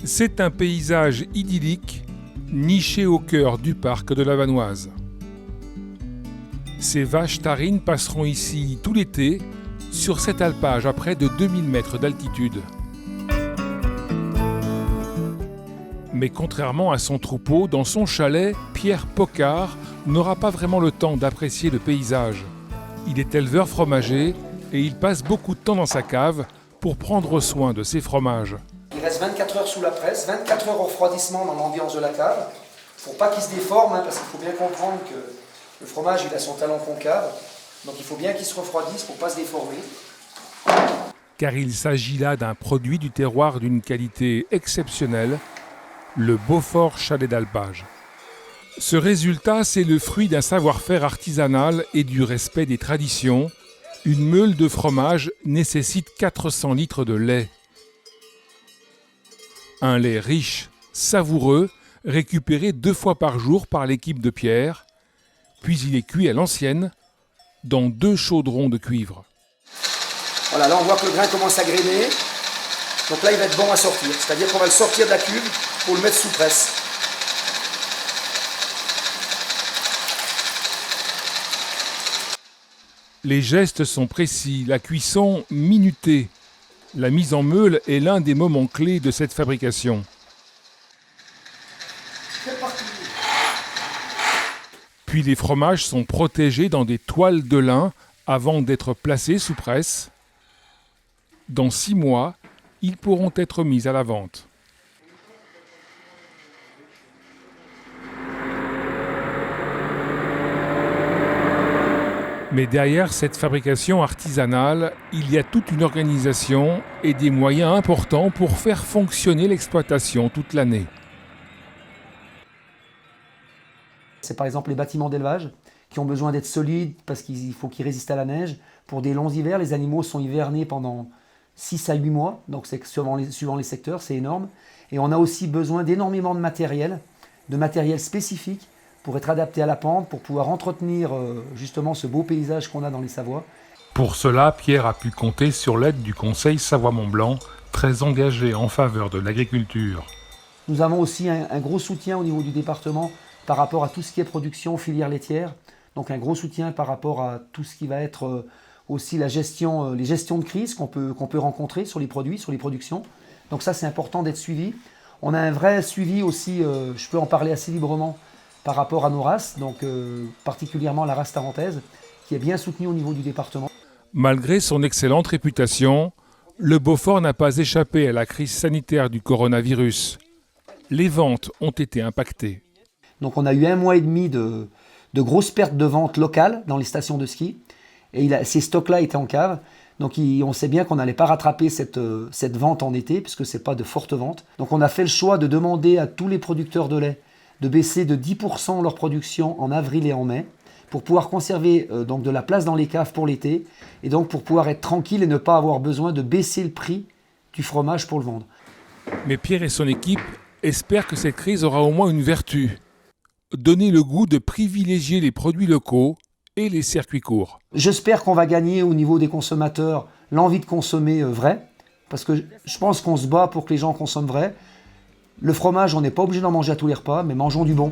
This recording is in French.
C'est un paysage idyllique, niché au cœur du parc de la Vanoise. Ces vaches tarines passeront ici tout l'été, sur cet alpage à près de 2000 mètres d'altitude. Mais contrairement à son troupeau, dans son chalet, Pierre Pocard n'aura pas vraiment le temps d'apprécier le paysage. Il est éleveur fromager et il passe beaucoup de temps dans sa cave pour prendre soin de ses fromages. Il reste 24 heures sous la presse, 24 heures au refroidissement dans l'ambiance de la cave, pour pas qu'il se déforme, parce qu'il faut bien comprendre que le fromage il a son talon concave, donc il faut bien qu'il se refroidisse pour pas se déformer. Car il s'agit là d'un produit du terroir d'une qualité exceptionnelle, le Beaufort Chalet d'Alpage. Ce résultat, c'est le fruit d'un savoir-faire artisanal et du respect des traditions. Une meule de fromage nécessite 400 litres de lait. Un lait riche, savoureux, récupéré 2 fois par jour par l'équipe de Pierre, puis il est cuit à l'ancienne, dans 2 chaudrons de cuivre. Voilà, là on voit que le grain commence à grainer, donc là il va être bon à sortir, c'est-à-dire qu'on va le sortir de la cuve pour le mettre sous presse. Les gestes sont précis, la cuisson minutée. La mise en meule est l'un des moments clés de cette fabrication. Puis les fromages sont protégés dans des toiles de lin avant d'être placés sous presse. Dans 6 mois, ils pourront être mis à la vente. Mais derrière cette fabrication artisanale, il y a toute une organisation et des moyens importants pour faire fonctionner l'exploitation toute l'année. C'est par exemple les bâtiments d'élevage qui ont besoin d'être solides parce qu'il faut qu'ils résistent à la neige. Pour des longs hivers, les animaux sont hivernés pendant 6 à 8 mois, donc c'est suivant les secteurs, c'est énorme. Et on a aussi besoin d'énormément de matériel spécifique pour être adapté à la pente, pour pouvoir entretenir justement ce beau paysage qu'on a dans les Savoies. Pour cela, Pierre a pu compter sur l'aide du Conseil Savoie-Mont-Blanc, très engagé en faveur de l'agriculture. Nous avons aussi un gros soutien au niveau du département par rapport à tout ce qui est production filière laitière. Donc un gros soutien par rapport à tout ce qui va être aussi les gestions de crise qu'on peut rencontrer sur les produits, sur les productions. Donc ça c'est important d'être suivi. On a un vrai suivi aussi, je peux en parler assez librement, par rapport à nos races, donc particulièrement la race tarentaise, qui est bien soutenue au niveau du département. Malgré son excellente réputation, le Beaufort n'a pas échappé à la crise sanitaire du coronavirus. Les ventes ont été impactées. Donc on a eu 1 mois et demi de grosses pertes de ventes locales dans les stations de ski, et ces stocks-là étaient en cave. Donc on sait bien qu'on n'allait pas rattraper cette vente en été, puisque ce n'est pas de fortes ventes. Donc on a fait le choix de demander à tous les producteurs de lait de baisser de 10% leur production en avril et en mai, pour pouvoir conserver donc de la place dans les caves pour l'été, et donc pour pouvoir être tranquille et ne pas avoir besoin de baisser le prix du fromage pour le vendre. Mais Pierre et son équipe espèrent que cette crise aura au moins une vertu, donner le goût de privilégier les produits locaux et les circuits courts. J'espère qu'on va gagner au niveau des consommateurs l'envie de consommer vrai, parce que je pense qu'on se bat pour que les gens consomment vrai. Le fromage, on n'est pas obligé d'en manger à tous les repas, mais mangeons du bon.